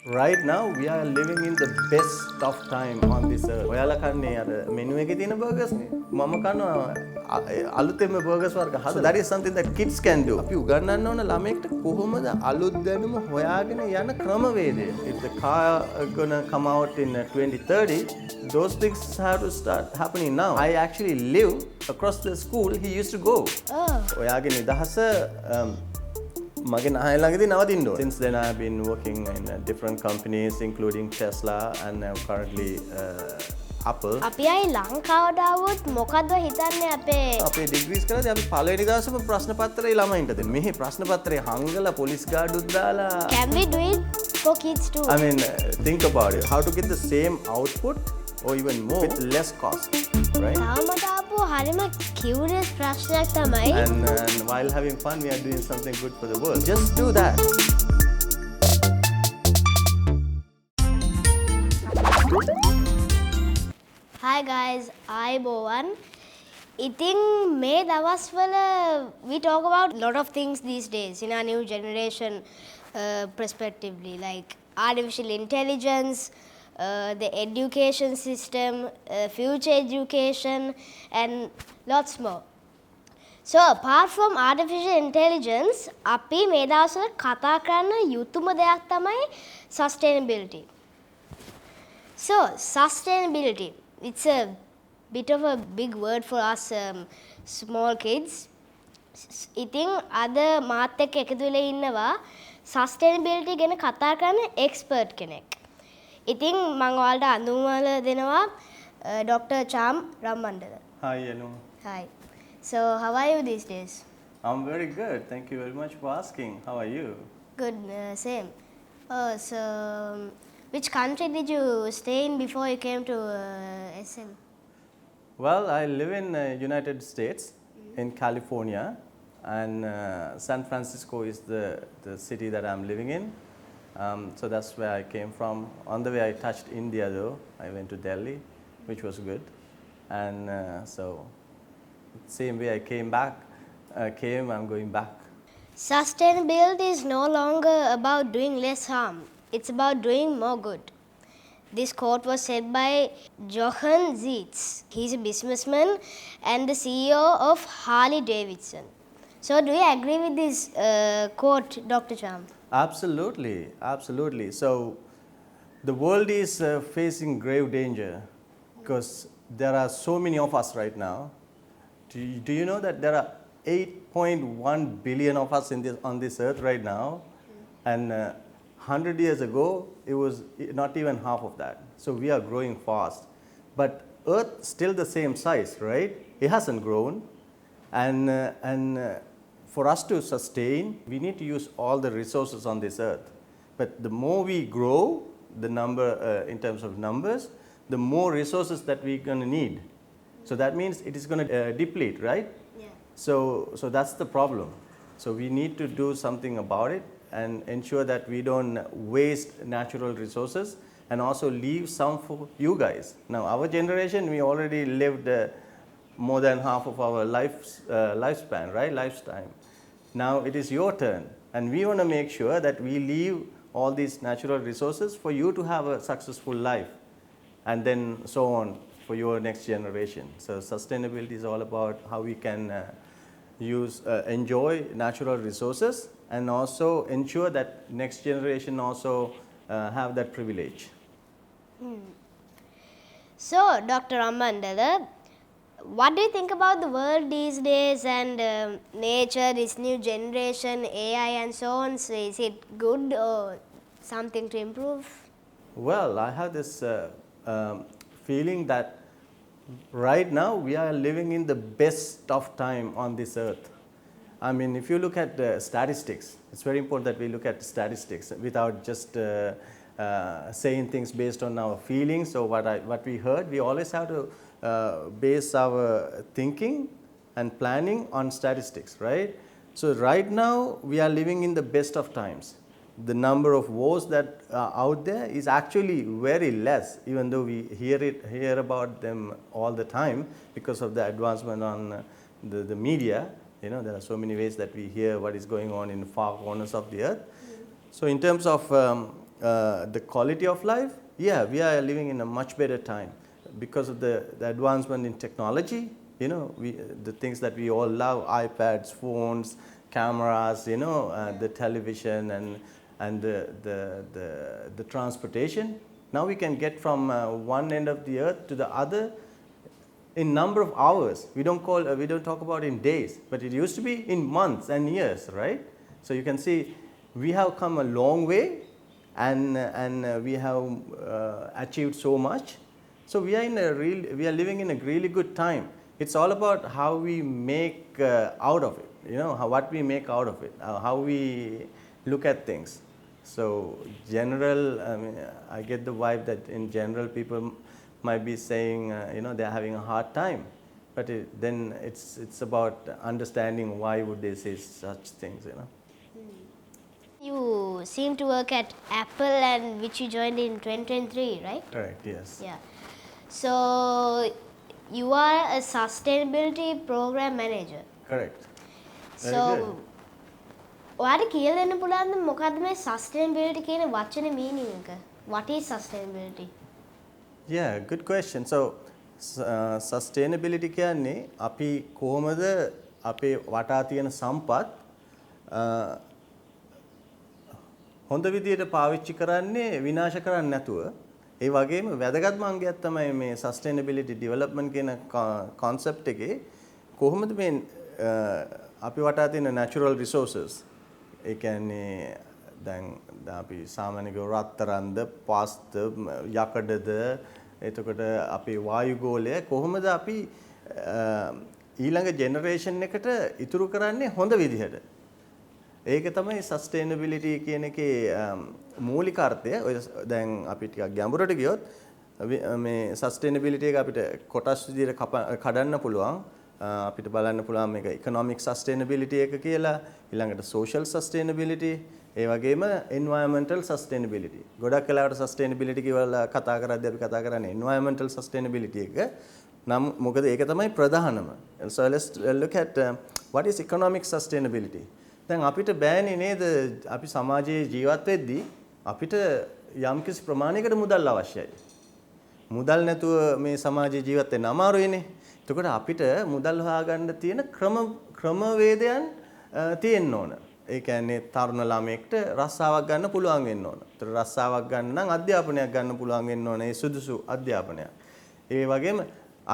Right now we are living in the best of time on this earth. ඔයාලා කන්නේ අර menu එකේ තියෙන burgers නේ. මම කනවා අලුතෙන්ම burgers වර්ග හදලා. So that is something that kids can do. අපි උගන්වන්න ඕන ළමයෙක්ට කොහොමද අලුත් දැනුම හොයාගෙන යන ක්‍රමවේදය. If the car gonna come out in 2030, those things have to start happening now. I actually live across the school he used to go. ඔයාගේ නිදහස මගේ නාය ළඟදී නවතින්න ඕන. Since then I have been working in different companies including Tesla and currently Apple. අපි අය ලංකාවට ආවොත් මොකද්ද හිතන්නේ අපේ ඩිග්‍රීස් කරද්දී අපි පළවෙනි දවසේම ප්‍රශ්න පත්‍රය ළමයින්ට දෙන්න. මෙහි ප්‍රශ්න පත්‍රය හංගලා පොලිස් ගාඩුත් දාලා. Can we do it for kids too? I mean think about it. How to get the same output or even more with less cost, right? තාමට ආපු හරිම curious ප්‍රශ්නයක් තමයි. And while having fun we are doing something good for the world. Just do that. Hi guys, ආයුබෝවන්. ඉතින් මේ දවස්වල we talk about lot of things these days in our new generation perspectively, like artificial intelligence, the education system, future education and lots more. So apart from artificial intelligence, අපි මේ දවස්වල කතා කරන්න යුතුම දෙයක් තමයි sustainability. So sustainability, it's a bit of a big word for us small kids. ඉතින් අද මාත් එක්ක එකතු වෙලා ඉන්නවා sustainability ගැන කතා කරන expert කෙනෙක්. ඉතින් මම ඔයාලට අඳුන්වල දෙනවා Dr. Cham Rammandala. Hi Yenu. Hi. So how are you these days? I'm very good. Thank you very much for asking. How are you? Good, same. So which country did you stay in before you came to SM? Well, I live in United States, in California, and San Francisco is the city that I'm living in. So that's where I came from. On the way I touched India though. I went to Delhi, which was good. And so same way I came, I'm going back. Sustainability is no longer about doing less harm. It's about doing more good. This quote was said by Jochen Zeitz. He's a businessman and the CEO of Harley Davidson. So do you agree with this quote, Dr. Cham? Absolutely, absolutely. So the world is facing grave danger because there are so many of us right now. Do you know that there are 8.1 billion of us on this earth right now? And 100 years ago, it was not even half of that. So we are growing fast. But Earth still the same size, right? It hasn't grown. And for us to sustain, we need to use all the resources on this earth. But the more we grow, the number in terms of numbers, the more resources that we're going to need. So that means it is going to deplete, right? Yeah. So that's the problem. So we need to do something about it and ensure that we don't waste natural resources and also leave some for you guys. Now our generation, we already lived more than half of our lifespan, right? Lifetime. Now it is your turn and we want to make sure that we leave all these natural resources for you to have a successful life and then so on for your next generation. So sustainability is all about how we can enjoy natural resources and also ensure that next generation also have that privilege. So, Dr. Rammandala, what do you think about the world these days and nature, this new generation, AI and so on? So is it good or something to improve? Well, I have this feeling that right now we are living in the best of time on this earth. I mean, if you look at the statistics, it's very important that we look at statistics without just saying things based on our feelings or what we heard. We always have to base our thinking and planning on statistics, right? So right now we are living in the best of times. The number of wars that are out there is actually very less, even though we hear about them all the time because of the advancement on the media. You know, there are so many ways that we hear what is going on in far corners of the earth. So in terms of the quality of life, yeah, we are living in a much better time because of the advancement in technology. You know, the things that we all love, iPads, phones, cameras, you know, the television and the transportation. Now we can get from one end of the earth to the other in number of hours. We don't talk about in days, but it used to be in months and years, right? So you can see we have come a long way, and we have achieved so much. So we are living in a really good time. It's all about how we make out of it. You know, what we make out of it, how we look at things. So general, I mean, I get the vibe that in general people might be saying, you know, they're having a hard time, but then it's about understanding why would they say such things, you know. You seem to work at Apple, and which you joined in 2023, right? Correct. Yes. Yeah. So you are a sustainability program manager. Correct. Very So good. ඔයාට කියලා දෙන්න පුළුවන්ද මොකද්ද මේ sustainability කියන වචනේ meaning එක? What is sustainability? Yeah, good question. So sustainability කියන්නේ අපි කොහොමද අපේ වටා තියෙන සම්පත් හොඳ විදියට පාවිච්චි කරන්නේ විනාශ කරන්නේ නැතුව. ඒ වගේම වැදගත්ම අංගයක් තමයි මේ sustainability development කියන concept එකේ කොහොමද මේ අපි වටා තියෙන natural resources, ඒ කියන්නේ දැන් අපි සාමාන්‍යව රත්තරන්ද, පාස්ත, යකඩද, එතකොට අපේ වායුගෝලය කොහොමද අපි ඊළඟ ජෙනරේෂන් එකට ඉතුරු කරන්නේ හොඳ විදිහට. ඒක තමයි sustainability කියන එකේ මූලික අර්ථය. ඔය දැන් අපි ටිකක් ගැඹුරට ගියොත් මේ sustainability එක අපිට කොටස් විදිහට කඩන්න පුළුවන්. අපිට බලන්න පුළුවන් මේක economic sustainability එක කියලා, ඊළඟට social sustainability, ඒ වගේම environmental sustainability. ගොඩක් වෙලාවට sustainability කියලා කතා කරද්දී අපි කතා කරන්නේ environmental sustainability එක. නම් මොකද ඒක තමයි ප්‍රධානම. So let's look at what is economic sustainability. දැන් අපිට බෑනේ නේද අපි සමාජයේ ජීවත් වෙද්දී අපිට යම්කිසි ප්‍රමාණයකට මුදල් අවශ්‍යයි. මුදල් නැතුව මේ සමාජයේ ජීවත් වෙන්න අමාරුයිනේ. එතකොට අපිට මුදල් හොයාගන්න තියෙන ක්‍රමවේදයන් තියෙන්න ඕන. ඒ කියන්නේ තරුණ ළමයෙක්ට රස්සාවක් ගන්න පුළුවන් වෙන්න ඕන. ඒතර රස්සාවක් ගන්න නම් අධ්‍යාපනයක් ගන්න පුළුවන් වෙන්න ඕන. ඒ සුදුසු අධ්‍යාපනයක්. ඒ වගේම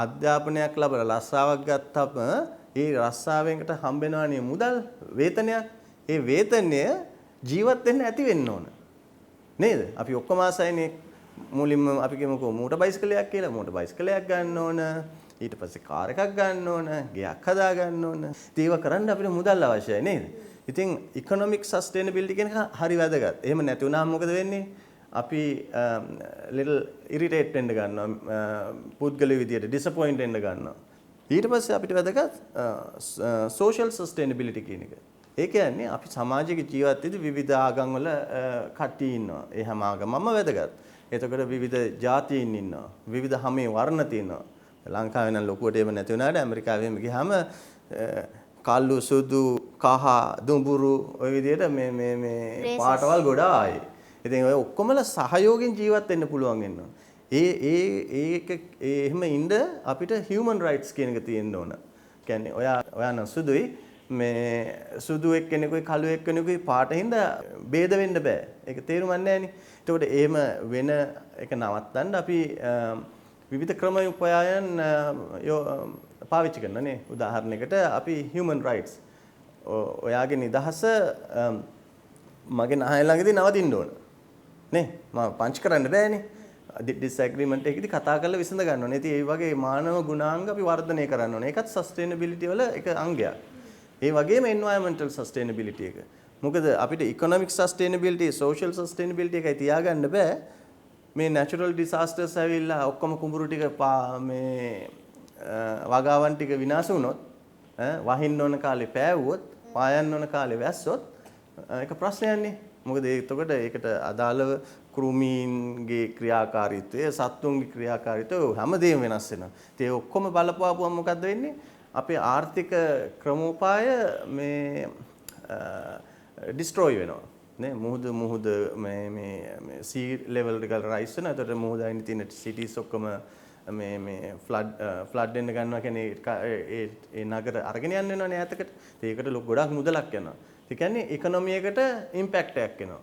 අධ්‍යාපනයක් ලැබලා රස්සාවක් ගත්තම ඒ රස්සාවෙන්කට හම්බෙනවනේ මුදල්, වේතනයක්. ඒ වේතනය ජීවත් වෙන්න ඇති වෙන්න ඕන. නේද? අපි ඔක්කොම ආසයිනේ මුලින්ම අපි කියමුකෝ මෝටර් බයිසිකලයක් කියලා. මෝටර් බයිසිකලයක් ගන්න ඕන. ඊට පස්සේ කාර් එකක් ගන්න ඕන, ගෙයක් හදා ගන්න ඕන. ඒව කරන්න අපිට මුදල් අවශ්‍යයි නේද? ඉතින් economic sustainability කියන එක හරි වැදගත්. එහෙම නැති වුණාම මොකද වෙන්නේ? අපි little irritate වෙන්න ගන්නවා. පුද්ගලික විදියට disappoint වෙන්න ගන්නවා. ඊට පස්සේ අපිට වැදගත් social sustainability කියන එක. ඒ කියන්නේ අපි සමාජයක ජීවත් වෙද්දී විවිධ ආගම් වල කට්ටිය ඉන්නවා. ඒ හැම ආගමක්ම වැදගත්. එතකොට විවිධ ජාතීන් ඉන්නවා. විවිධ හැමේ වර්ණ තියෙනවා. ලංකාවේ නම් ලොකුවට එහෙම නැති වුණාට ඇමරිකාවෙම ගියාම කළු, සුදු, කහ, දුඹුරු ඔය විදිහට මේ පාටවල් ගොඩායි. ඉතින් ඔය ඔක්කොමලා සහයෝගයෙන් ජීවත් වෙන්න පුළුවන් වෙනවා. ඒක එහෙම ඉන්න අපිට human rights කියන එක තියෙන්න ඕන. කියන්නේ ඔයා නම් සුදුයි, මේ සුදු එක්කෙනෙකුයි කළු එක්කෙනෙකුයි පාටින්ද ભેද වෙන්න බෑ. ඒක තේරුම්න්නේ නැහනේ. ඒකට එහෙම වෙන එක නවත්තන්න අපි විවිධ ක්‍රම උපායන් පාවිච්චි කරනවා නේ. උදාහරණයකට අපි human rights ඔයාගේ නිදහස මගේ නහය ළඟදී නවතින්න ඕන. නේ? මම පංච් කරන්න බෑනේ. disagreement එකේදී කතා කරලා විසඳ ගන්න ඕනේ. ඉතින් ඒ වගේ මානව ගුණාංග අපි වර්ධනය කරන්න ඕනේ. ඒකත් sustainability වල එක අංගයක්. ඒ වගේම environmental sustainability එක. මොකද අපිට economic sustainability, social sustainability එකයි තියාගන්න බෑ. මේ natural disasters ඇවිල්ලා ඔක්කොම කුඹුරු ටික මේ වගාවන් ටික විනාශ වුණොත්, වහින්න ඕන කාලේ පෑවුවොත්, පායන්න ඕන කාලේ වැස්සොත් ඒක ප්‍රශ්නයක්නේ. මොකද එතකොට ඒකට අදාළව කෘමීන්ගේ ක්‍රියාකාරීත්වය, සත්තුන්ගේ ක්‍රියාකාරීත්වය හැමදේම වෙනස් වෙනවා. ඒ ඔක්කොම බලපාපුවම මොකද්ද වෙන්නේ? අපේ ආර්ථික ක්‍රමෝපාය මේ destroy වෙනවා. නේ මුහුද මේ sea level එක rise වෙනවා. එතකොට මුහුද අයින තියෙන cities ඔක්කොම මේ flood වෙන්න ගන්නවා කියන්නේ ඒ නගර අරගෙන යන්න වෙනවනේ ඈතකට. ඒකට ගොඩක් මුදලක් යනවා. ඒ කියන්නේ economy එකට impact එකක් එනවා.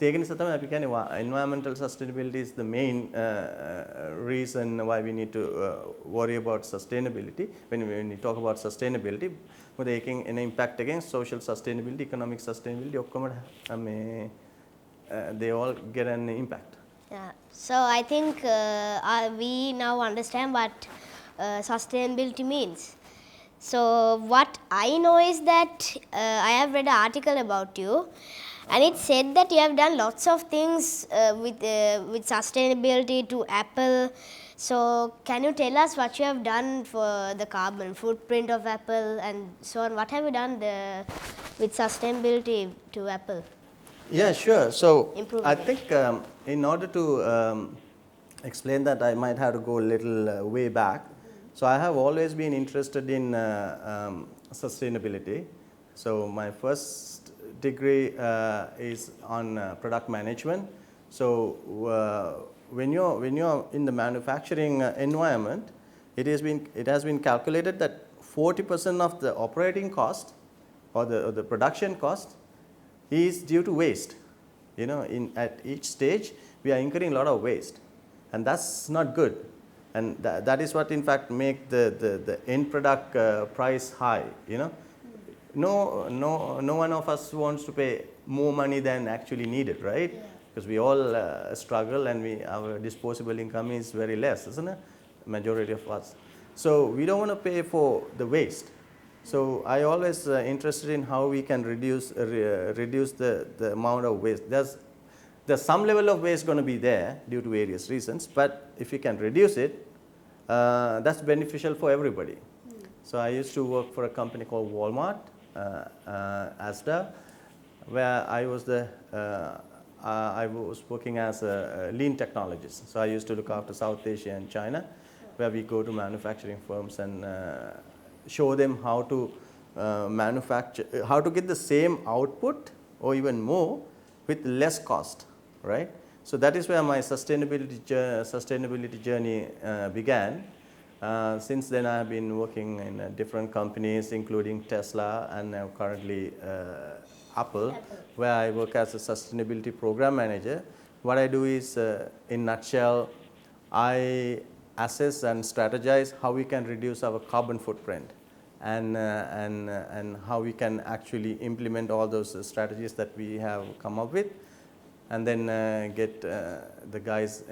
ඒක නිසා තමයි අපි කියන්නේ environmental sustainability is the main reason why we need to worry about sustainability. When we talk about sustainability, මොකද ඒකෙන් එන impact එකෙන් social sustainability, economic sustainability ඔක්කොම මේ they all get an impact. Yeah. So I think we now understand what sustainability means. So what I know is that I have read an article about you, and it said that you have done lots of things with sustainability to Apple. So can you tell us what you have done for the carbon footprint of Apple and so on? What have you done with sustainability to Apple? Yeah, sure. So Improving I think in order to explain that, I might have to go a little way back. So I have always been interested in sustainability. So my first degree is on product management. So when you're in the manufacturing environment, it has been calculated that 40% of the operating cost or the production cost is due to waste. You know, at each stage we are incurring a lot of waste, and that's not good. And that is what in fact make the end product price high. You know, no one of us wants to pay more money than actually needed, right? Because we all struggle, and our disposable income is very less, isn't it? Majority of us. So we don't want to pay for the waste. So I always interested in how we can reduce the amount of waste. There's some level of waste going to be there due to various reasons, but if you can reduce it, that's beneficial for everybody. So I used to work for a company called Walmart, Asda, where I was working as a lean technologist. So I used to look after South Asia and China, where we go to manufacturing firms and show them how to manufacture, how to get the same output or even more with less cost, right? So that is where my sustainability journey began. Since then I have been working in different companies, including Tesla and now currently Apple, where I work as a sustainability program manager. What I do is, in nutshell, I assess and strategize how we can reduce our carbon footprint, and how we can actually implement all those strategies that we have come up with, and then get the guys,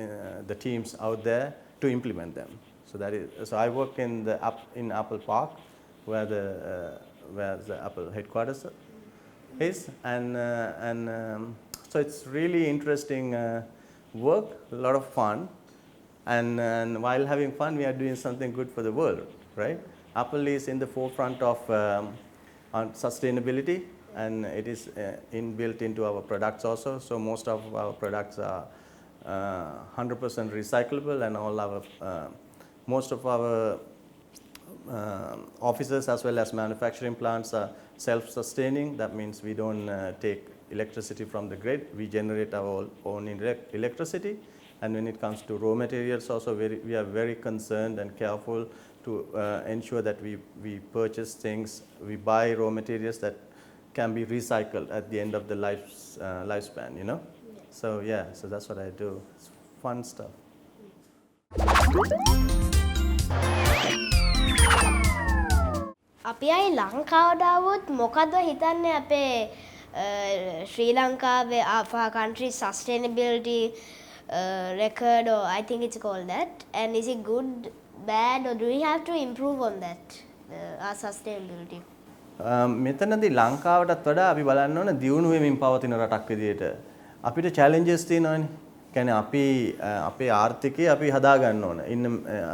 the teams out there to implement them. So I work in Apple Park, where the Apple headquarters is, and so it's really interesting work, a lot of fun, and while having fun, we are doing something good for the world, right? Apple is in the forefront of on sustainability, and it is inbuilt into our products also. So most of our products are 100% recyclable, and all our most of our offices as well as manufacturing plants are self-sustaining. That means we don't take electricity from the grid. We generate our own electricity. And when it comes to raw materials also, we are very concerned and careful to ensure that we purchase things, we buy raw materials that can be recycled at the end of the lifespan, you know. So yeah, so that's what I do. It's fun stuff. අපි අයි ලංකාවට ආවොත් මොකද්ද හිතන්නේ අපේ ශ්‍රී ලංකාවේ our country sustainability record, or I think it's called that, and is it good, bad, or do we have to improve on that, our sustainability? මෙතනදී ලංකාවටත් වඩා අපි බලන්න ඕන දියුණු වෙමින් පවතින රටක් විදියට අපිට challenges තියෙනවානේ. කියන්නේ අපි අපේ ආර්ථිකය අපි හදා ගන්න ඕන.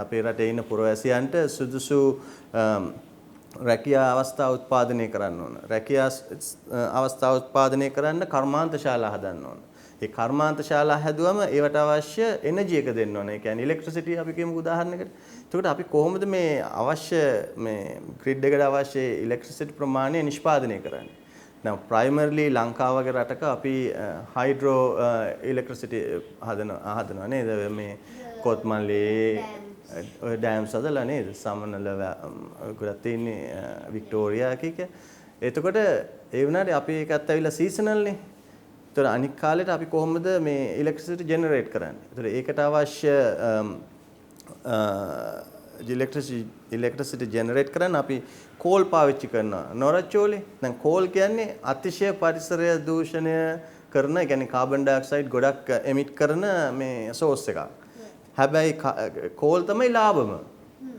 අපේ රටේ ඉන්න පුරවැසියන්ට සුදුසු රැකියා අවස්ථා උත්පාදනය කරන්න ඕන. රැකියා අවස්ථා උත්පාදනය කරන්න කර්මාන්ත ශාලා හදන්න ඕන. ඒ කර්මාන්ත ශාලා හැදුවම ඒවට අවශ්‍ය එනර්ජි එක දෙන්න ඕන. ඒ කියන්නේ ඉලෙක්ට්‍රිසිටි අපි කියමු උදාහරණයකට. එතකොට අපි කොහොමද මේ අවශ්‍ය මේ ග්‍රිඩ් එකට අවශ්‍ය ඉලෙක්ට්‍රිසිටි ප්‍රමාණය නිෂ්පාදනය කරන්නේ? Now primarily ලංකාව වගේ රටක අපි hydro electricity හදනවා නේද මේ කොත්මල්ලේ ඔය dams හදලා නේද සමනල ගොඩක් තියෙන්නේ වික්ටෝරියා කික එතකොට ඒ වුණාට අපි ඒකත් ඇවිල්ලා seasonal නේ ඒතර අනික් කාලෙට අපි කොහොමද මේ electricity generate කරන්නේ ඒතර ඒකට අවශ්‍ය electricity generate කරන්න අපි කෝල් පාවිච්චි කරනවා නොරච්චෝලේ දැන් කෝල් කියන්නේ අතිශය පරිසරය දූෂණය කරන ඒ කියන්නේ කාබන් ඩයොක්සයිඩ් ගොඩක් එමිට් කරන මේ සෝස් එකක් හැබැයි කෝල් තමයි ලාභම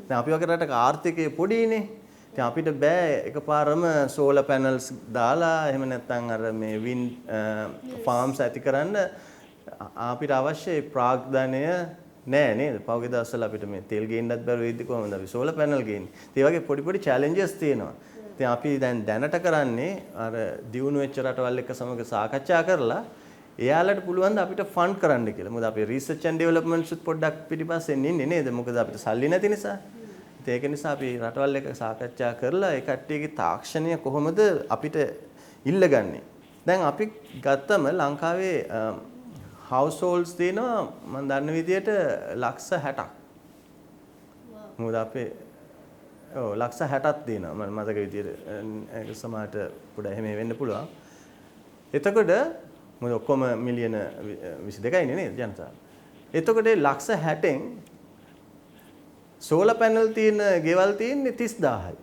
දැන් අපි වගේ රටක ආර්ථිකය පොඩිනේ ඉතින් අපිට බෑ එකපාරම සෝලර් පැනල්ස් දාලා එහෙම නැත්නම් අර මේ වින්ඩ් ෆාම්ස් ඇති කරන්න අපිට අවශ්‍ය ප්‍රාග්ධනය නෑ නේද පහුගිය දවස්වල අපිට මේ තෙල් ගේන්නත් බැරුව ඉද්දි කොහොමද අපි සෝලර් පැනල් ගේන්නේ ඒ වගේ පොඩි පොඩි චැලෙන්ජස් තියෙනවා ඉතින් අපි දැන් දැනට කරන්නේ අර දියුණු වෙච්ච රටවල් එක්ක සමග සාකච්ඡා කරලා එයාලට පුළුවන් ද අපිට ෆන්ඩ් කරන්න කියලා මොකද අපි රිසර්ච් ඇන්ඩ් ඩෙවලොප්මන්ට්ස් පොඩ්ඩක් පිටිපස්සෙන් ඉන්නේ නේද මොකද අපිට සල්ලි නැති නිසා ඉතින් ඒක නිසා අපි රටවල් එක්ක සාකච්ඡා කරලා ඒ කට්ටියගේ තාක්ෂණය කොහොමද අපිට ඉල්ලගන්නේ දැන් අපි ගත්තම ලංකාවේ households තියෙනවා මම දන්න විදියට ලක්ෂ 60ක්. මොකද අපේ ඔව් ලක්ෂ 60ක් තියෙනවා මම මතක විදියට ඒක සමහරට පොඩ එහෙම වෙන්න පුළුවන්. එතකොට මොකද ඔක්කොම මිලියන 22යි නේද ජනතාව. එතකොට ලක්ෂ 60න් සෝලර් පැනල් තියෙන ගෙවල් තියෙන්නේ 30000යි.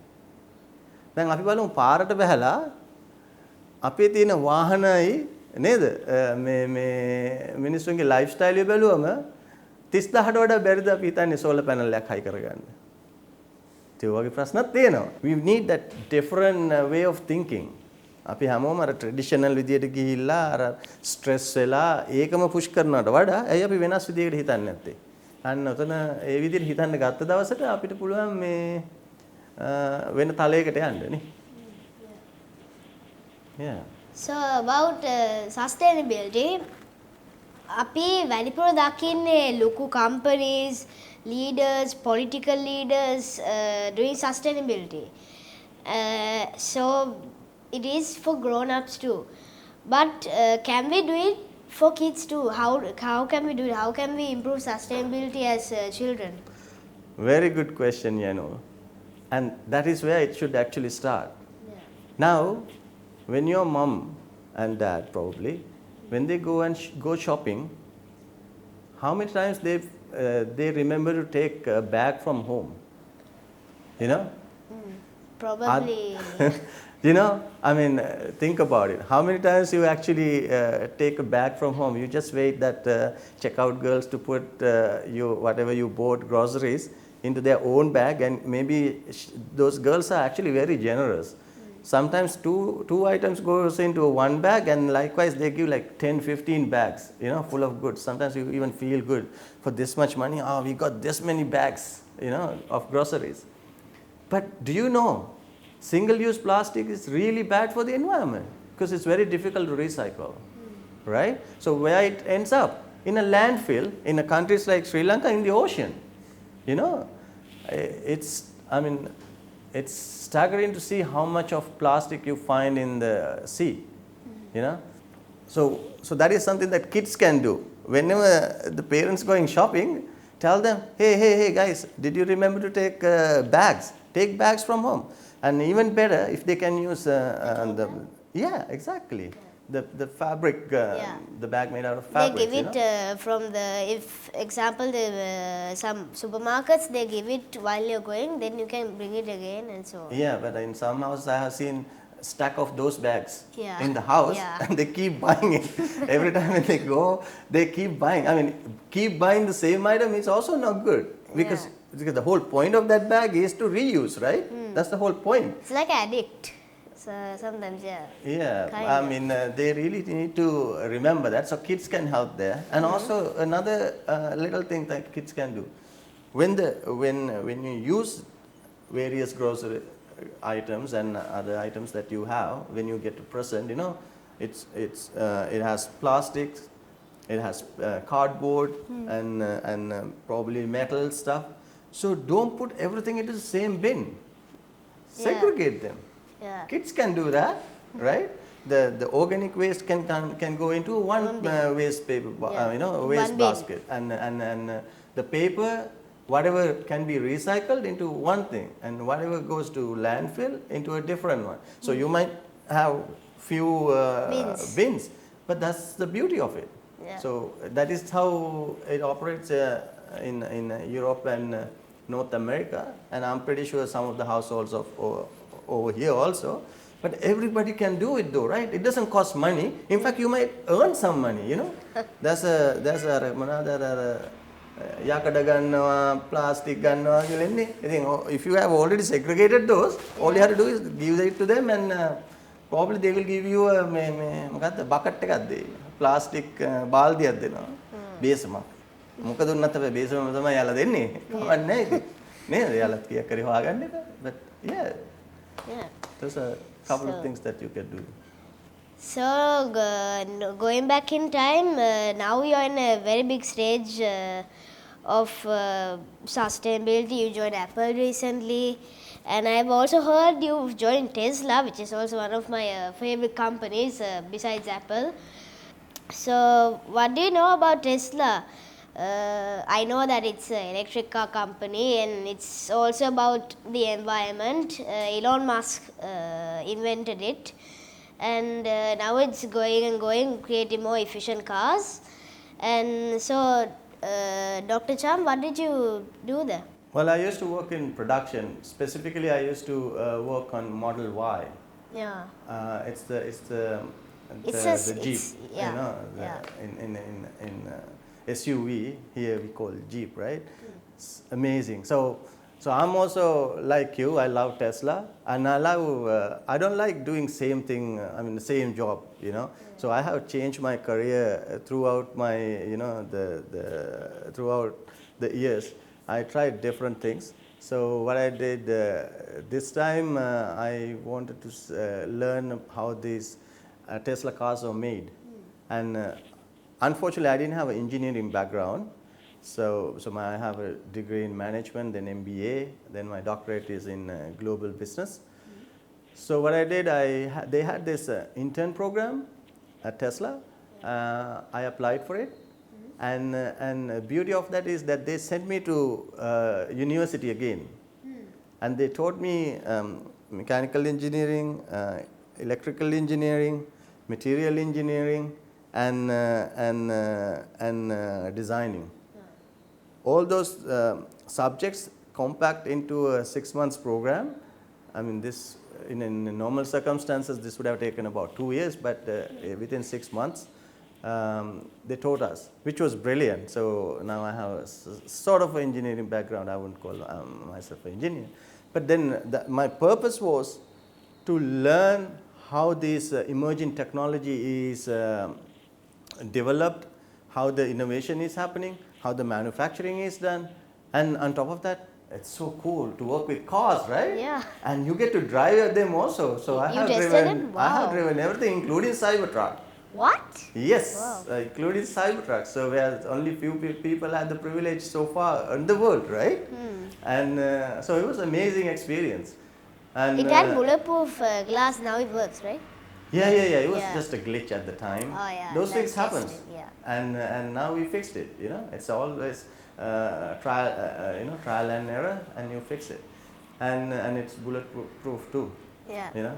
දැන් අපි බලමු පාරට බහැලා අපේ තියෙන වාහනයි නේද මේ මිනිස්සුන්ගේ ලයිෆ් ස්ටයිල් එක බැලුවම 30000ට වඩා බැරිද අපි හිතන්නේ සෝලර් පැනල් එකක් හයි කරගන්න. ඒ වගේ ප්‍රශ්නත් තියෙනවා. We need that different way of thinking. අපි හැමෝම අර ට්‍රැඩිෂනල් විදියට ගිහිල්ලා අර ස්ට්‍රෙස් වෙලා ඒකම පුෂ් කරනවට වඩා ඇයි අපි වෙනස් විදියකට හිතන්නේ නැත්තේ? අන්න ඔතන ඒ විදිහට හිතන්න ගත්ත දවසට අපිට පුළුවන් මේ වෙන තලයකට යන්න නේ. Yeah. So about sustainability, අපි වැඩිපුර දකින්නේ ලොකු companies, leaders, political leaders doing sustainability. So it is for grown-ups too. But can we do it for kids too? How can we do it? How can we improve sustainability as children? Very good question, Yenu. And that is where it should actually start. Yeah. Now, when your mom and dad probably, when they go and go shopping, how many times they remember to take a bag from home? You know? Probably. You know, I mean, think about it. How many times you actually take a bag from home? You just wait that checkout girls to put whatever you bought groceries into their own bag, and maybe those girls are actually very generous. Sometimes two items goes into one bag, and likewise they give like 10-15 bags, you know, full of goods. Sometimes you even feel good for this much money. Oh, we got this many bags, you know, of groceries. But do you know, single-use plastic is really bad for the environment because it's very difficult to recycle, right? So where it ends up? In a landfill in a countries like Sri Lanka, in the ocean. You know, it's staggering to see how much of plastic you find in the sea, you know. So that is something that kids can do. Whenever the parents going shopping, tell them, hey guys, did you remember to take bags? Take bags from home. And even better if they can use exactly. The fabric, the bag made out of fabric. They give it from some supermarkets, they give it while you're going, then you can bring it again and so on. Yeah, but in some houses I have seen stack of those bags in the house and they keep buying it. Every time when they go, they keep buying. I mean, keep buying the same item is also not good because the whole point of that bag is to reuse, right? That's the whole point. It's like addict. So sometimes, I mean, they really need to remember that. So kids can help there. And also another little thing that kids can do. When you use various grocery items and other items that you have, when you get to present, you know, it has plastics, it has cardboard and probably metal stuff. So don't put everything into the same bin. Segregate them. Yeah. Kids can do that, right? the organic waste can go into one waste paper, waste One bin. basket, and the paper, whatever can be recycled into one thing, and whatever goes to landfill into a different one. So you might have few bins, but that's the beauty of it. Yeah. So that is how it operates in Europe and North America, and I'm pretty sure some of the households of over here also. But everybody can do it though, right? It doesn't cost money. In fact, you might earn some money, you know. There's a yakada gannawa, plastic gannawa කියලා එන්නේ. ඉතින් if you have already segregated those, all you have to do is give it to them, and probably they will give you a මොකක්ද bucket එකක් දෙයි. Plastic බාල්දියක් දෙනවා. බේසමක්. මොකද උන්නත් අපි බේසම තමයි යාලා දෙන්නේ. කවන්නේ නැහැ ඉතින්. නේද? යාලත් කීයක් කරේ හොයාගන්න එක. But yeah. Yeah. There's a couple of things that you can do. So, going back in time, now you're in a very big stage of sustainability. You joined Apple recently, and I've also heard you've joined Tesla, which is also one of my favorite companies besides Apple. So, what do you know about Tesla? I know that it's an electric car company, and it's also about the environment. Elon Musk invented it, and now it's going, creating more efficient cars. And so, Dr. Cham, what did you do there? Well, I used to work in production. Specifically, I used to work on Model Y. Yeah. It's the Jeep, yeah, you know, yeah. in SUV, here we call Jeep, right? It's amazing. So I'm also like you, I love Tesla, and I don't like doing same thing, the same job, you know. So I have changed my career throughout my, throughout the years. I tried different things. So what I did this time, I wanted to learn how these Tesla cars are made. And unfortunately, I didn't have an engineering background. So I have a degree in management, then MBA, then my doctorate is in global business. So what I did, they had this intern program at Tesla. I applied for it. And the beauty of that is that they sent me to university again. And they taught me mechanical engineering, electrical engineering, material engineering, and designing. All those subjects compact into a 6 months program. This in normal circumstances this would have taken about 2 years, but within 6 months they taught us, which was brilliant. So now I have a sort of engineering background. I wouldn't call myself an engineer, but then my purpose was to learn how this emerging technology is developed, how the innovation is happening, how the manufacturing is done, and on top of that, it's so cool to work with cars, right? Yeah. And you get to drive them also. So I have driven everything, including Cybertruck. What? Yes, Wow. including Cybertruck. So where only few people had the privilege so far in the world, right? And so it was an amazing experience. And It had bulletproof glass, now it works, right? yeah. It was Yeah. just a glitch at the time. Oh, yeah, Those things that's happen. tested, yeah. And now we fixed it. You know, it's always trial and error, and you fix it. And it's bulletproof too. Yeah. You know?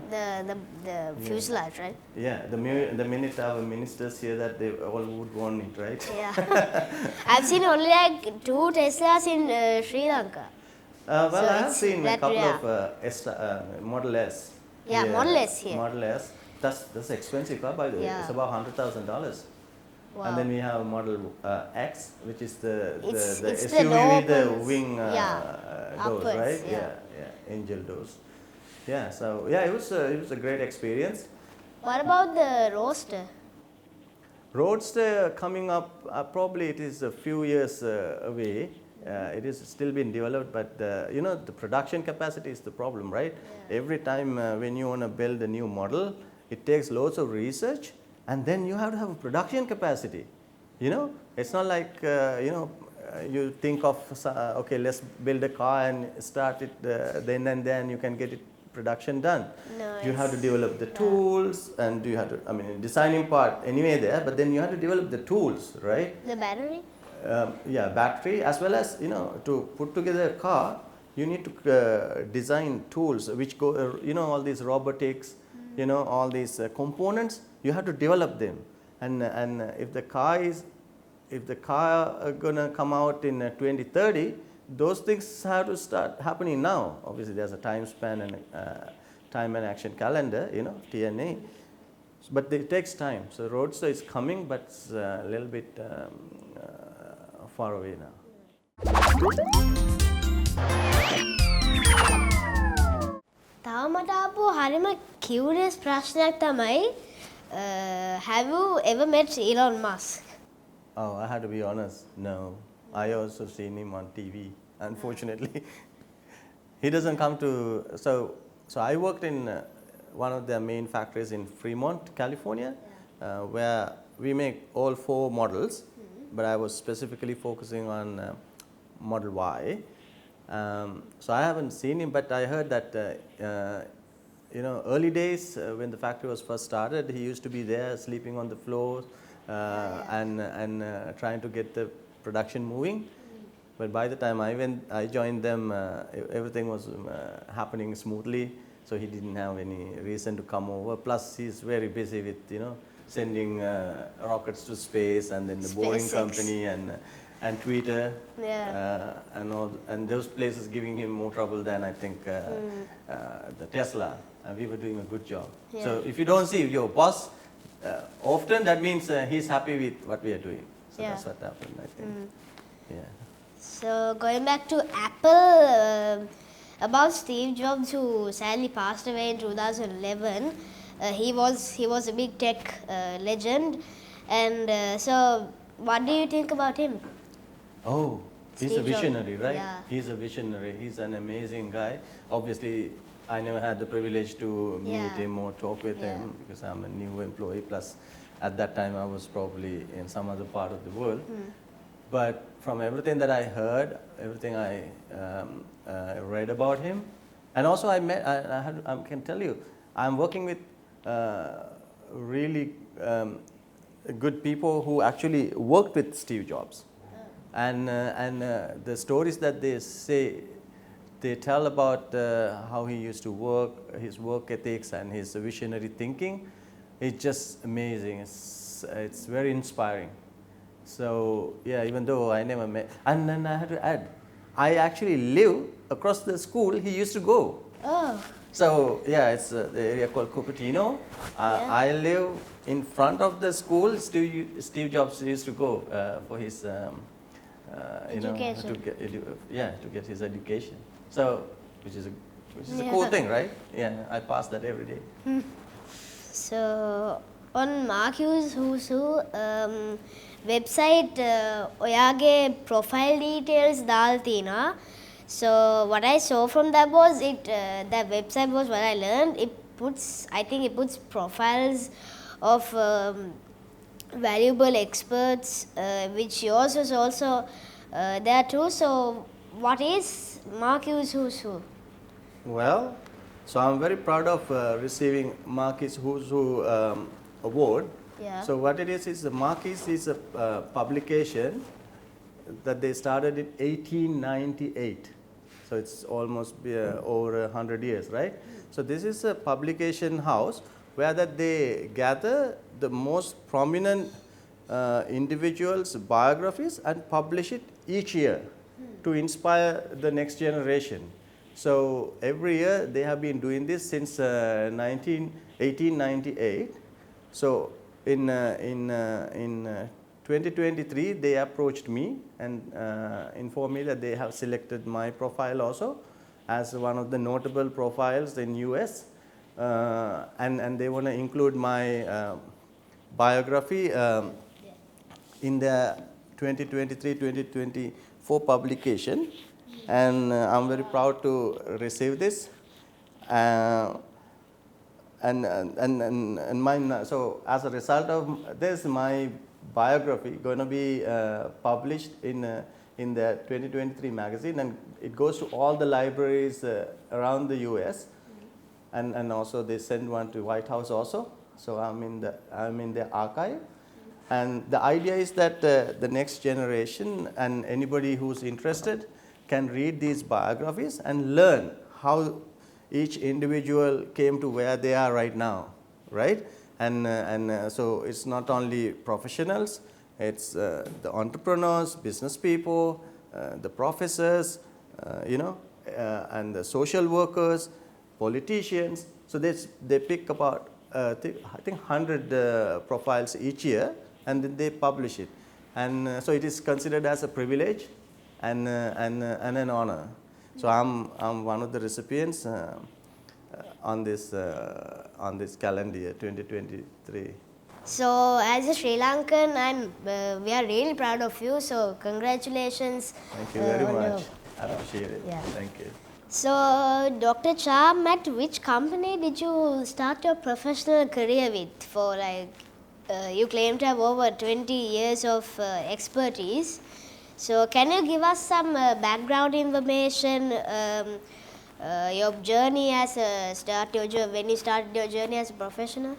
The fuselage, right? Yeah. The minute our ministers hear that, they all would want it, right? Yeah. I've seen only like 2 Teslas in Sri Lanka. Well, So I have it's seen a that couple rare. of Model S. Yeah, Model S here. Model S. That's expensive car, by the way. Yeah. It's about $100,000. Wow. And then we have Model X, which is the It's the SUV door with the opens. wing Yeah, doors, upwards, right? yeah. Angel doors. Yeah, so yeah, it was a great experience. What about the Roadster? Roadster coming up, probably it is a few years away. It is still being developed, but the production capacity is the problem, right? Yeah. Every time when you want to build a new model, it takes loads of research, and then you have to have a production capacity. It's not like you think of okay, let's build a car and start it then and then you can get it production done. Nice. You have to develop the tools, and you have to, I mean, designing part anyway there, but then you have to develop the tools, right? The battery? Yeah, battery, as well as, you know, to put together a car, you need to design tools which go, you know, all these robotics, you know, all these components, you have to develop them. And if the car is gonna come out in 2030, those things have to start happening now. Obviously, there's a time span and time and action calendar, you know, TNA. But it takes time. So Roadster is coming, but it's a little bit far away now. තව මට ආපු හරිම curious ප්‍රශ්නයක් තමයි have you ever met Elon Musk? Oh, I had to be honest. No, I also seen him on TV. Unfortunately, he doesn't come to. So I worked in one of their main factories in Fremont, California, where we make all 4 models, but I was specifically focusing on Model Y. So I haven't seen him, but I heard that you know, early days when the factory was first started, he used to be there sleeping on the floor and trying to get the production moving. But by the time I joined them, everything was happening smoothly. So he didn't have any reason to come over. Plus, he's very busy with, you know, sending rockets to space, and then the Boeing SpaceX. company and Twitter, Yeah. and those places giving him more trouble than I think the Tesla. And we were doing a good job. Yeah. So if you don't see your boss often, that means he's happy with what we are doing. So Yeah. that's what happened, I think. Yeah. So going back to Apple, about Steve Jobs, who sadly passed away in 2011, he was a big tech legend, and so what do you think about him? Oh, he's a Steve Jobs. visionary, right? Yeah. He's a visionary. He's an amazing guy. Obviously, I never had the privilege to meet Yeah. him or talk with Yeah. him because I'm a new employee. Plus, at that time, I was probably in some other part of the world. But from everything that I heard, everything I read about him, and also I met, I can tell you, I'm working with really good people who actually worked with Steve Jobs. And the stories that they say, they tell about how he used to work, his work ethics and his visionary thinking. It's just amazing. It's very inspiring. So yeah, even though I never met, and then I had to add, I actually live across the school he used to go. Oh, So yeah, it's the area called Cupertino. I live in front of the school. Steve Jobs used to go for his you know, Education. to get his education. So which is a Yeah. cool thing, right? Yeah, I pass that every day. so on Marcus Who's Who website ඔයාගේ profile details දාලා තියෙනවා. So what I saw from that was that website was what I learned. I think it puts profiles of valuable experts, which yours is also there too. So what is Marcus Who's Who? Well, so I'm very proud of receiving Marquis Who's Who award. Yeah. So what it is the Marquis is a publication that they started in 1898. So it's almost over 100 years, right? So this is a publication house where that they gather the most prominent individuals' biographies and publish it each year to inspire the next generation. So every year they have been doing this since 1898. So in 2023 they approached me and informed me that they have selected my profile also as one of the notable profiles in US, and they want to include my biography in the 2023-2024 publication, and I'm very proud to receive this. And mine, so as a result of this, my biography going to be published in the 2023 magazine, and it goes to all the libraries around the US. and also they send one to White House also. So I'm in the archive, and the idea is that the next generation and anybody who's interested can read these biographies and learn how each individual came to where they are right now, right? And so it's not only professionals, it's the entrepreneurs, business people, the professors, and the social workers, politicians. So they pick about I think 100 profiles each year, and then they publish it. And so it is considered as a privilege and an honor. So I'm one of the recipients on this calendar year 2023. So, as a Sri Lankan, we are really proud of you. So, congratulations. Thank you very on much. your- I appreciate it. Yeah. Thank you. So, Dr. Charm, at which company did you start your professional career with? For you claim to have over 20 years of expertise. So, can you give us some background information? Your journey as when you started your journey as a professional?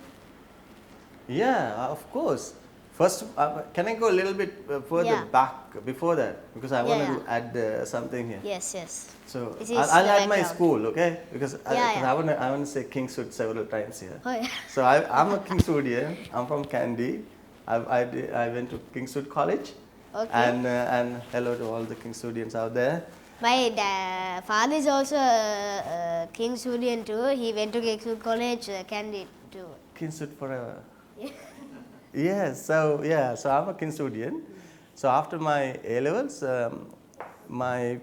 Yeah, of course. First, can I go a little bit further Yeah. back before that? Because I Yeah, wanted yeah. to add something here. Yes, yes. So This is I'll the add my background. school, okay? Because Yeah, I want to say Kingswood several times here. Oh, yeah. So I'm a Kingswoodian. I'm from Kandy. I went to Kingswood College. Okay. And hello to all the Kingswoodians out there. My father is also a Kingswoodian too. He went to Kingswood College, Candy too. Kingswood forever. Yes, so I'm a Kingswoodian. So after my A levels, my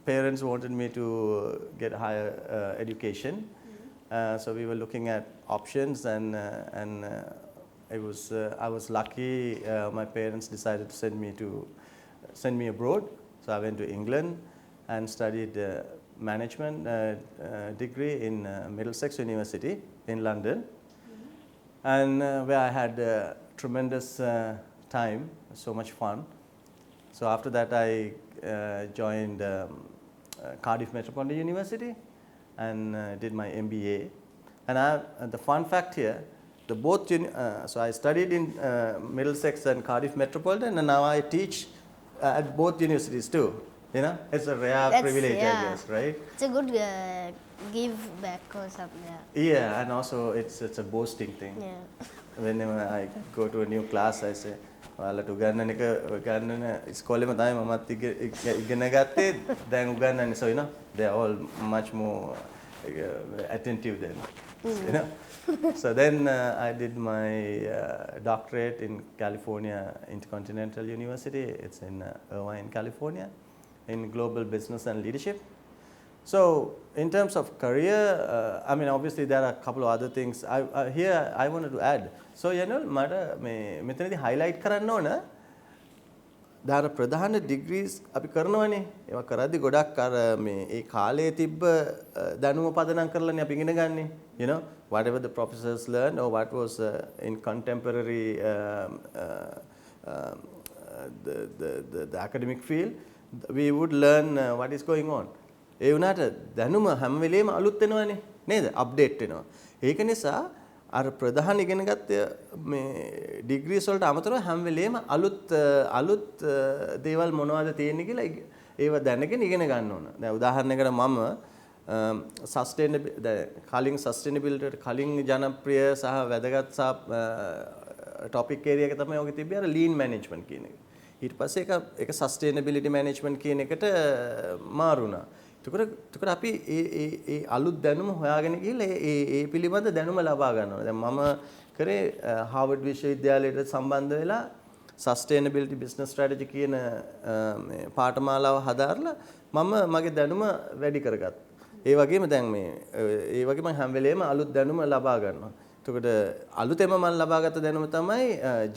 parents wanted me to get higher education. So we were looking at options, and I was lucky. My parents decided to send me abroad. So I went to England and studied management degree in Middlesex University in London, and where I had tremendous time, so much fun. So after that, I joined Cardiff Metropolitan University and did my MBA. And the fun fact here, so I studied in Middlesex and Cardiff Metropolitan, and now I teach at both universities too. You know, it's a rare privilege, I guess, right? It's a good give back or something. Yeah, and also it's a boasting thing. Yeah. Whenever I go to a new class, I say, ඔයාලට උගන්නන එක උගන්නන ඉස්කෝලේම තමයි මමත් ඉගෙන ගත්තේ දැන් උගන්නන්නේ, so you know they are all much more attentive then, you know. So then I did my doctorate in California Intercontinental University. It's in Irvine, California, in global business and leadership. So in terms of career, I mean, obviously there are a couple of other things. Here I wanted to add. So Yenu, මට මෙතනදී highlight කරන්න ඕන දාර ප්‍රධාන degrees අපි කරනවනේ. ඒවා කරද්දි ගොඩක් අර මේ ඒ කාලේ තිබ්බ දැනුම පදනම් කරලානේ අපි ඉගෙන ගන්නෙ. You know, whatever the professors learned or what was in contemporary the academic field, we would learn what is going on. ඒ වුණාට දැනුම හැම වෙලේම අලුත් වෙනවනේ නේද? අප්ඩේට් වෙනවා. ඒක නිසා අර ප්‍රධාන ඉගෙන ගත්ත මේ ඩිග්‍රීස් වලට අමතරව හැම වෙලේම අලුත් දේවල් මොනවද තියෙන්නේ කියලා ඒව දැනගෙන ඉගෙන ගන්න ඕන. දැන් උදාහරණයකට මම සස්ටේනබිලිටි කලින් ජනප්‍රිය සහ වැදගත් ටොපික් ඒරියා එක තමයි ඔගේ තිබ්බේ අර ලීන් මැනේජ්මන්ට් කියන එක. ඊට පස්සේ ඒක සස්ටේනබිලිටි මැනේජ්මන්ට් කියන එකට මාරුණා. එතකොට අපි ඒ අලුත් දැනුම හොයාගෙන ගිහලා ඒ පිළිබඳ දැනුම ලබා ගන්නවා. දැන් මම කරේ හාවර්ඩ් විශ්වවිද්‍යාලයට සම්බන්ධ වෙලා සස්ටේනබිලිටි බිස්නස් ස්ට්‍රැටජි කියන මේ පාඨමාලාව හදාarලා මම මගේ දැනුම වැඩි කරගත්තා. ඒ වගේම දැන් ඒ වගේම හැම වෙලේම අලුත් දැනුම ලබා ගන්නවා. එතකොට අලුතෙන්ම මම ලබාගත්ත දැනුම තමයි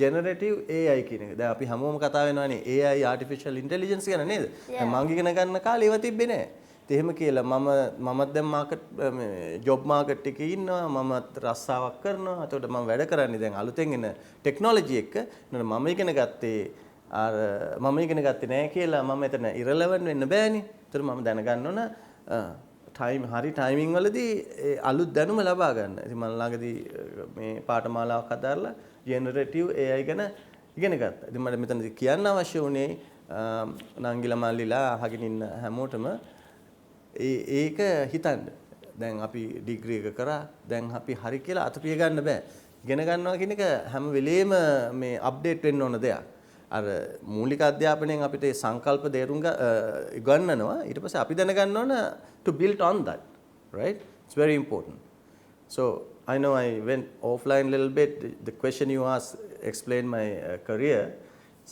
ජෙනරේටිව් AI කියන එක. දැන් අපි හැමෝම කතා වෙනවානේ AI ආටිෆිෂල් ඉන්ටෙලිජන්ස් ගැන නේද? මම ඉගෙන ගන්න කාලේ ඒවා තිබ්බේ නැහැ. එහෙම කියලා මමත් දැන් මාකට් ජොබ් මාකට් එකේ ඉන්නවා, මමත් රස්සාවක් කරනවා. එතකොට මම වැඩ කරන්නේ දැන් අලුතෙන් එන ටෙක්නොලොජි එක. නේද? මම ඉගෙන ගත්තේ නැහැ කියලා මම එතන ඉරලෙවන්ට් වෙන්න බෑනේ. එතකොට මම දැනගන්න ඕන හරි ටයිමින් වලදී ඒ අලුත් දැනුම ලබා ගන්න. ඉතින් මම ළඟදී මේ පාඨමාලාවක් හදාරලා ජෙනරේටිව් AI ගැන ඉගෙන ගත්තා. ඉතින් මට මෙතනදී කියන්න අවශ්‍ය වුණේ නංගිලා මල්ලිලා අහගෙන ඉන්න හැමෝටම ඒක හිතන්න. දැන් අපි ඩිග්‍රී එක කරා. දැන් අපි හරි කියලා අතපිය ගන්න බෑ. ඉගෙන ගන්නවා කියන එක හැම වෙලේම මේ අප්ඩේට් වෙන්න ඕන දෙයක්. අර මූලික අධ්‍යාපනයෙන් අපිට ඒ සංකල්ප දේරුම් ගන්නනවා. ඊට පස්සේ අපි දැනගන්න ඕන to build on that, right? It's very important. So I know I went offline a little bit. The question you asked explained my career.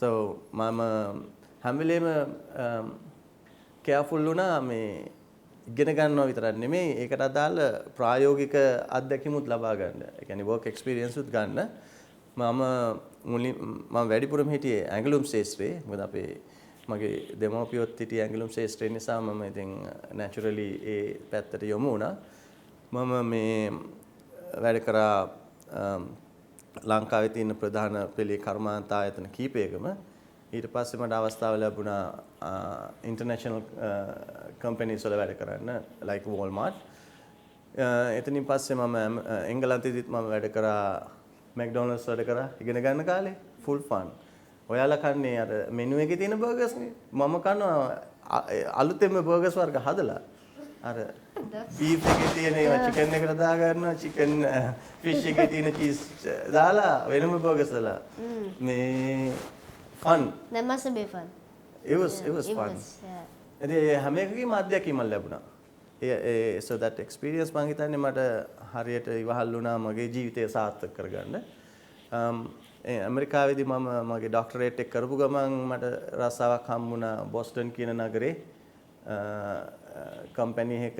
So මම හැම වෙලේම careful වුණා මේ ඉගෙන ගන්නවා විතරක් නෙමෙයි ඒකට අදාළ ප්‍රායෝගික අත්දැකීමුත් ලබා ගන්න. ඒ කියන්නේ work experience උත් ගන්න. මම වැඩිපුරම හිටියේ ඇඟලුම් ශාස්ත්‍රයේ. මොකද අපේ මගේ දෙමව්පියොත් හිටියේ ඇඟලුම් ශාස්ත්‍රයේ නිසා මම ඉතින් naturally ඒ පැත්තට යොමු වුණා. මම මේ වැඩ කරා ලංකාවේ තියෙන ප්‍රධාන පෙළේ කර්මාන්ත ආයතන කීපයකම. ඊට පස්සේ මට අවස්ථාව ලැබුණා international companies වල වැඩ කරන්න like Walmart. එතනින් පස්සේ මම එංගලන්තෙදිත් මම වැඩ කරා McDonald's වැඩ කරා ඉගෙන ගන්න කාලේ full fun. ඔයාලා කන්නේ අර මෙනු එකේ තියෙන බර්ගර්ස් නේ. මම කනවා අලුතෙන්ම බර්ගර්ස් වර්ග හදලා. අර බීෆ් එකේ තියෙන ඒවා චිකන් එකට දා ගන්නවා chicken fish එකේ තියෙන cheese දාලා වෙනම බර්ගර්ස් දාලා. මේ fun. That must have been fun. It was fun. ඒ හැම එකකම අත්දැකීමක් ලැබුණා. So that experience මම හිතන්නේ මට හරියට ඉවහල් වුණා මගේ ජීවිතය සාර්ථක කරගන්න. ඇමරිකාවේදී මම මගේ ડોක්ටරේට් එක කරපු ගමන් මට රස්සාවක් හම්බුණා බොස්ටන් කියන නගරේ කම්පැනි එක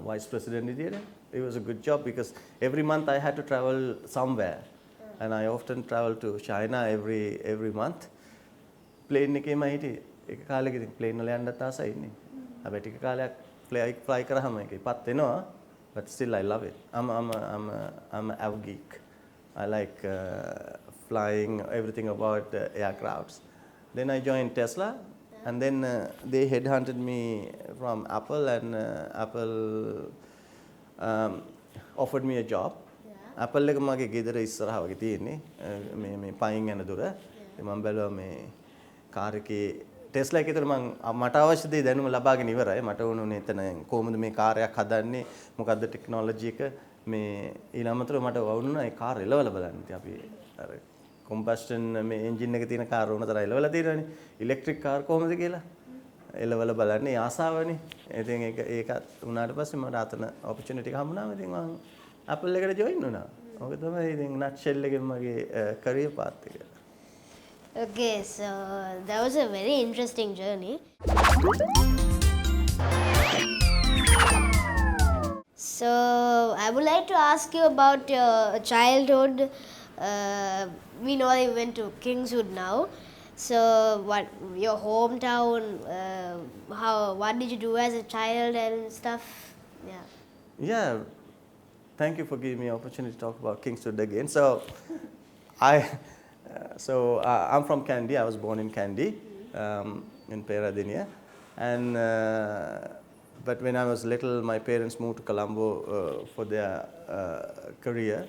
vice president විදියට. It was a good job because every month I had to travel somewhere and I often travel to China every month. Plane එකේම හිටියේ. එක කාලෙක ඉතින් plane වල යන්නත් ආසයි ඉන්නේ. හැබැයි ටික කාලයක් fly කරාම ඒක ඉපත් වෙනවා. But still I love it. I'm an air geek. I like flying, everything about aircrafts. Then I joined Tesla, and then they headhunted me from Apple, and Apple offered me a job. Yeah. Apple එක මගේ ගෙදර ඉස්සරහා වගේ තියෙන්නේ. මේ පයින් යන දුර. මම බැලුවා මේ කාර් එකේ ටෙස්ලා එකේ විතර මට අවශ්‍ය දේ දැනුම ලබාගෙන ඉවරයි. මට ඕනුනේ එතන කොහොමද මේ කාර්යයක් හදන්නේ, මොකද්ද ටෙක්නොලොජි එක මේ ඊළඟට මට වුණා ඒ කාර් එලවලා බලන්න. ඉතින් අපි අර කොම්බස්ටන් මේ එන්ජින් එකේ තියෙන කාර් ඕන තරම් එලවලා තියෙනවානේ. ඉලෙක්ට්‍රික් කාර් කොහොමද කියලා එලවලා බලන්නේ ආසාවනේ. ඉතින් ඒක උනාට පස්සේ මට අතන ඔපචුනිටි එක හම්බුණා. ඉතින් මම Apple එකට ජොයින් වුණා. ඔක තමයි ඉතින් නට්ෂෙල් එකෙන් මගේ කැරියර් පාත් එක. Okay, so that was a very interesting journey. So I would like to ask you about your childhood. We know you went to Kingswood now. So what your hometown? What did you do as a child and stuff? Yeah. Yeah. Thank you for giving me an opportunity to talk about Kingswood again. I'm from Kandy. I was born in Kandy, in Peradeniya, and but when I was little, my parents moved to Colombo for their career.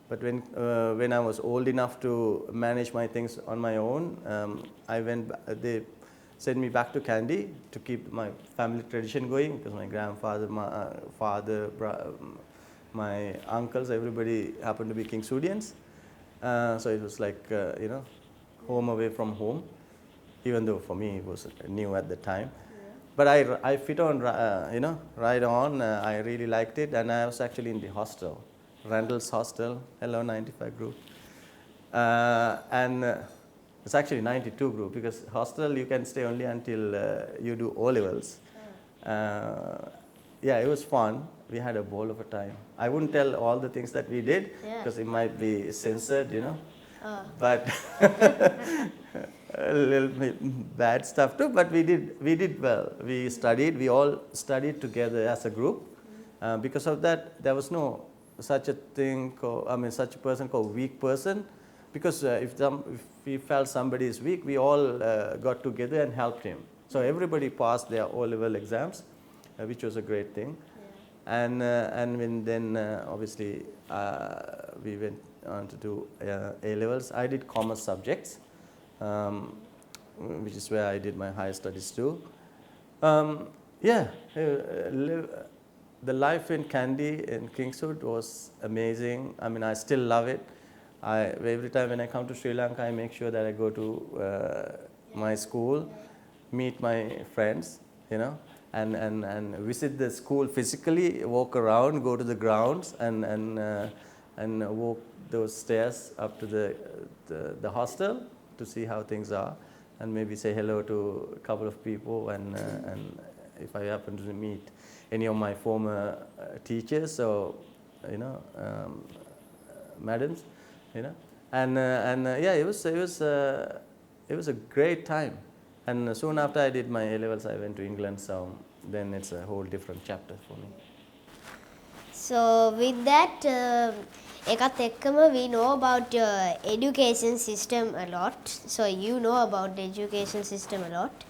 But when I was old enough to manage my things on my own, they sent me back to Kandy to keep my family tradition going because my grandfather, my father, my uncles, everybody happened to be Kingswoodians. So it was like, home away from home, even though for me it was new at the time. Yeah. But I fit on, right on. I really liked it, and I was actually in the hostel, Randall's hostel, Hello 95 group. And it's actually 92 group because hostel you can stay only until you do O-levels. Yeah, it was fun. We had a ball of a time. I wouldn't tell all the things that we did because it might be censored, But a little bit bad stuff too. But we did well. We studied. We all studied together as a group. Because of that, there was no such a thing. Such a person called weak person. Because if we felt somebody is weak, we all got together and helped him. So everybody passed their O-level exams. which was a great thing. And when then obviously we went on to do A levels. I did commerce subjects, which is where I did my higher studies too. Yeah, the life in Kandy in Kingswood was amazing. I mean, I still love it. Every time when I come to Sri Lanka, I make sure that I go to my school, meet my friends, you know, and visit the school physically, walk around, go to the grounds, and walk those stairs up to the hostel to see how things are, and maybe say hello to a couple of people, and if I happen to meet any of my former teachers or madams, and yeah, it was a great time. And soon after I did my A levels, I went to England. So then it's a whole different chapter for me. So with that, එකත් එක්කම we know about your education system a lot. So you know about the education system a lot.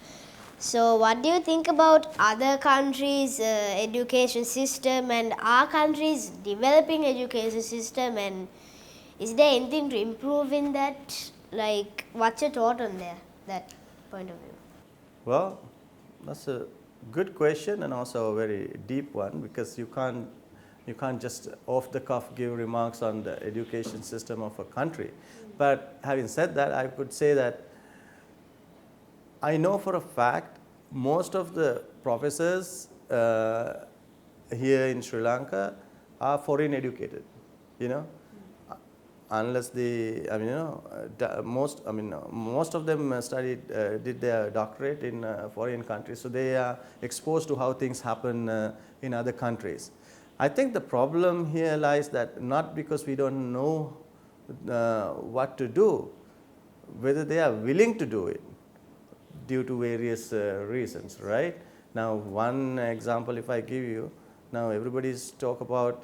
So what do you think about other countries' education system and our country's developing education system, and is there anything to improve in that? Like, what's your thought on that point of view? Well, that's a good question and also a very deep one, because you can't just off the cuff give remarks on the education system of a country. But having said that, I could say that I know for a fact most of the professors here in Sri Lanka are foreign educated, unless most of them did their doctorate in foreign countries, so they are exposed to how things happen in other countries. I think the problem here lies that not because we don't know what to do, whether they are willing to do it due to various reasons, right? Now, one example if I give you, now everybody's talk about,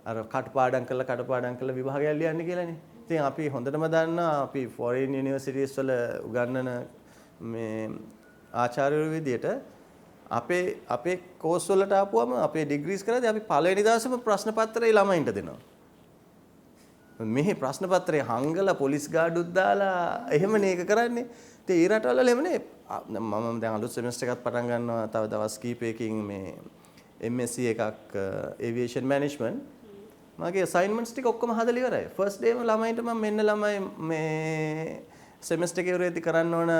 අර කටපාඩම් කළා විභාගයක් ලියන්න කියලානේ. ඉතින් අපි හොඳටම දන්නවා අපි ෆොරින් යුනිවර්සිටිස් වල උගන්වන මේ ආචාර්යවරු විදියට අපේ කෝස් වලට ආපුවම අපේ ඩිග්‍රීස් කරද්දී අපි පළවෙනි දවසේම ප්‍රශ්න පත්‍රය ළමයින්ට දෙනවා. මෙහි ප්‍රශ්න පත්‍රය හංගලා පොලිස් ගාඩුත් දාලා එහෙමනේ ඒක කරන්නේ. ඉතින් ඒ රටවල එහෙම නේ. මම දැන් අලුත් සෙමෙස්ටර් එකක් පටන් ගන්නවා තව දවස් කීපයකින් මේ MSc එකක් aviation management. මගේ assignments ටික ඔක්කොම හදලා ඉවරයි. first day ම ළමයින්ට මම මෙන්න ළමයි මේ semester එකේ ඉවරෙද්දි කරන්න ඕන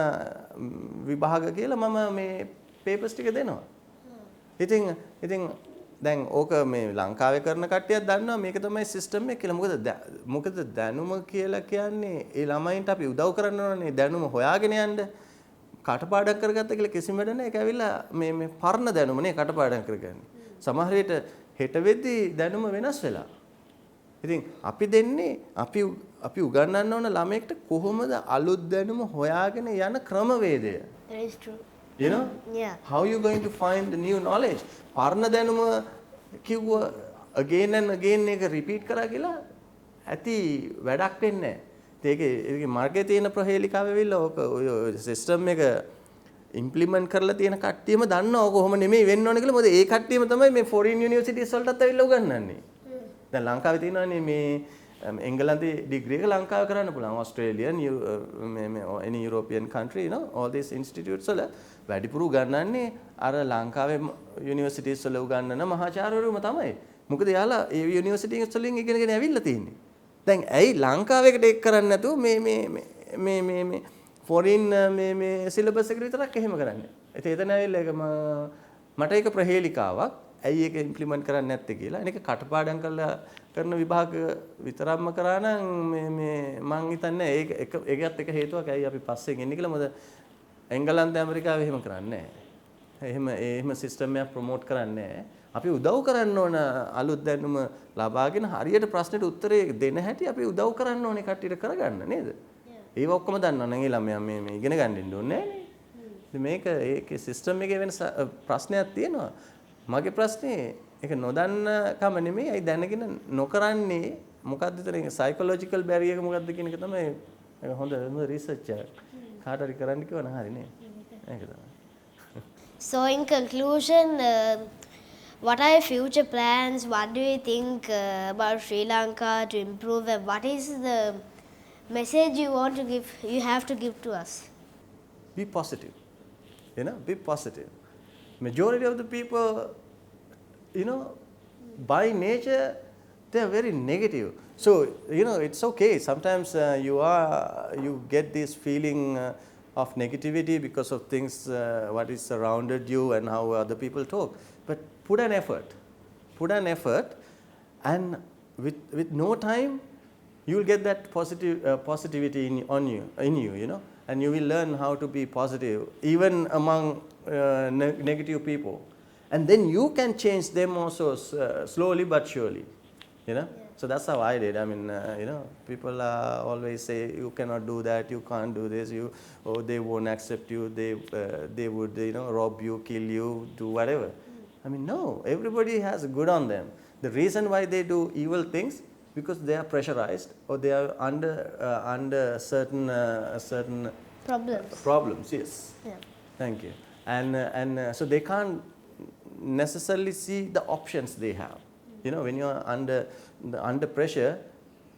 විභාග කියලා මම මේ papers ටික දෙනවා. ඉතින් දැන් ඕක මේ ලංකාවේ කරන කට්ටියක් දන්නවා මේක තමයි system එක කියලා. මොකද දැනුම කියලා කියන්නේ ඒ ළමයින්ට අපි උදව් කරන්න ඕනේ දැනුම හොයාගෙන යන්න. කටපාඩම් කරගත්ත කියලා කිසිම වැඩ නැහැ. ඒක ඇවිල්ලා මේ පරණ දැනුමනේ කටපාඩම් කරගන්නේ. සමහර විට හෙට වෙද්දී දැනුම වෙනස් වෙලා. ඉතින් අපි දෙන්නේ අපි උගන්වන්න ඕන ළමයෙක්ට කොහොමද අලුත් දැනුම හොයාගෙන යන ක්‍රමවේදය. That is true. Yeah. How you going to find the new knowledge? පරණ දැනුම කිව්ව again and again එක repeat කරා කියලා ඇති වැඩක් වෙන්නේ නැහැ. ඒකේ මාර්ගයේ තියෙන ප්‍රහේලිකාව වෙවිලා ඕක සිස්ටම් එක ඉම්ප්ලිමන්ට් කරලා තියෙන කට්ටියම දන්නවා ඕක කොහොම නෙමෙයි වෙන්න ඕනේ කියලා. මොකද ඒ කට්ටියම තමයි මේ ෆොරින් යුනිවර්සිටිස් වලටත් ඇවිල්ලා උගන්වන්නේ. දැන් ලංකාවේ තියෙනවානේ මේ එංගලන්තේ ඩිග්‍රී එක ලංකාවේ කරන්න පුළුවන්. Australian any European country, all these institutes වල වැඩිපුර උගන්වන්නේ අර ලංකාවේ යුනිවර්සිටිස් වල උගන්වන මහාචාර්යවරුම තමයි. මොකද යාලා ඒ යුනිවර්සිටිස් වලින් ඉගෙනගෙන ඇවිල්ලා තියෙන්නේ. දැන් ඇයි ලංකාවේකට ඒක කරන්නේ නැතුව මේ ෆොරින් මේ සිලබස් එකට විතරක් එහෙම කරන්නේ. එතන ඇවිල්ලා ඒක මට ඒක ප්‍රහේලිකාවක්. ඇයි ඒක ඉම්ප්ලිමන්ට් කරන්නේ නැත්තේ කියලා. අනික කටපාඩම් කරලා කරන විභාග විතරක්ම කරා නම් මේ මං හිතන්නේ ඒකත් එක හේතුවක් ඇයි අපි පස්සෙන් එන්නේ කියලා. මොකද එංගලන්තේ ඇමරිකාවේ එහෙම කරන්නේ නැහැ. එහෙම සිස්ටම් එකක් ප්‍රොමෝට් කරන්නේ නැහැ. අපි උදව් කරන්න ඕන අලුත් දැනුම ලබාගෙන හරියට ප්‍රශ්නෙට උත්තරේ දෙන හැටි අපි උදව් කරන්න ඕනේ කට්ටියට කරගන්න නේද? ඒක ඔක්කොම දන්නවා නම් ඒ ළමයා මේ ඉගෙන ගන්න ඉන්න ඕනේ නෑනේ. මේක ඒකේ සිස්ටම් එකේ වෙන ප්‍රශ්නයක් තියෙනවා. මගේ ප්‍රශ්නේ ඒක නොදන්න කම නෙමෙයි. අයි දැනගෙන නොකරන්නේ මොකද්ද විතරේ සයිකොලොජිකල් බැරියර් එක මොකද්ද කියන එක තමයි හොඳ රිසර්ච් එකක්. කාට හරි කරන්න කිව්වනම් හරි නේ. ඒක තමයි. So, in conclusion, what are your future plans? What do you think about Sri Lanka to improve? And what is the message you want to give? You have to give to us. Be positive. Be positive. Majority of the people, by nature, they are very negative. So, it's okay. Sometimes you get this feeling of negativity because of things, what is surrounded you and how other people talk. But put an effort, and with no time, you will get that positivity in you, and you will learn how to be positive, even among negative people. And then you can change them also slowly but surely, So that's how I did. I mean, people always say you cannot do that, you can't do this, they won't accept you, they would rob you, kill you, do whatever. I mean, no, everybody has good on them. The reason why they do evil things, because they are pressurized or they are under certain problems. Yes. Yeah. Thank you. And so they can't necessarily see the options they have. When you are under pressure,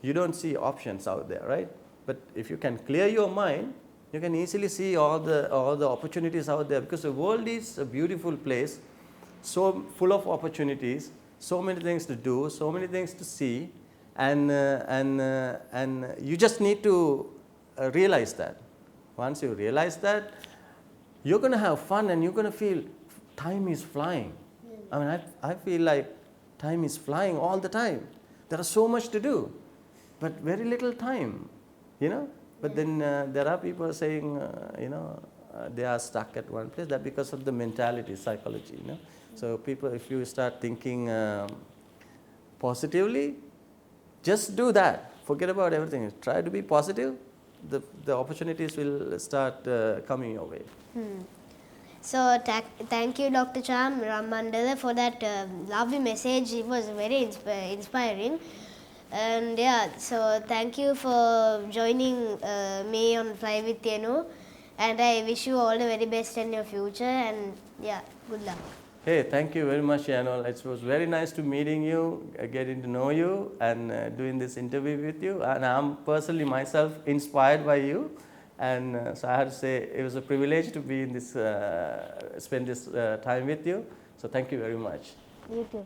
you don't see options out there, right? But if you can clear your mind, you can easily see all the opportunities out there, because the world is a beautiful place, so full of opportunities, so many things to do, so many things to see, and you just need to realize that. Once you realize that, you're going to have fun and you're going to feel time is flying. I mean, I feel like time is flying all the time. There is so much to do, but very little time, But then there are people saying, they are stuck at one place. That's because of the mentality, psychology, So people, if you start thinking positively, just do that. Forget about everything. Try to be positive. The opportunities will start coming your way. So, thank you, Dr. Cham Rammandala, for that lovely message. It was very inspiring. And yeah, so thank you for joining me on Fly with Yenu. And I wish you all the very best in your future. And yeah, good luck. Hey, thank you very much, Yenu. It was very nice to meeting you, getting to know you, and doing this interview with you. And I'm personally myself inspired by you. And so I have to say it was a privilege to be in this, spend this time with you. So thank you very much. You too.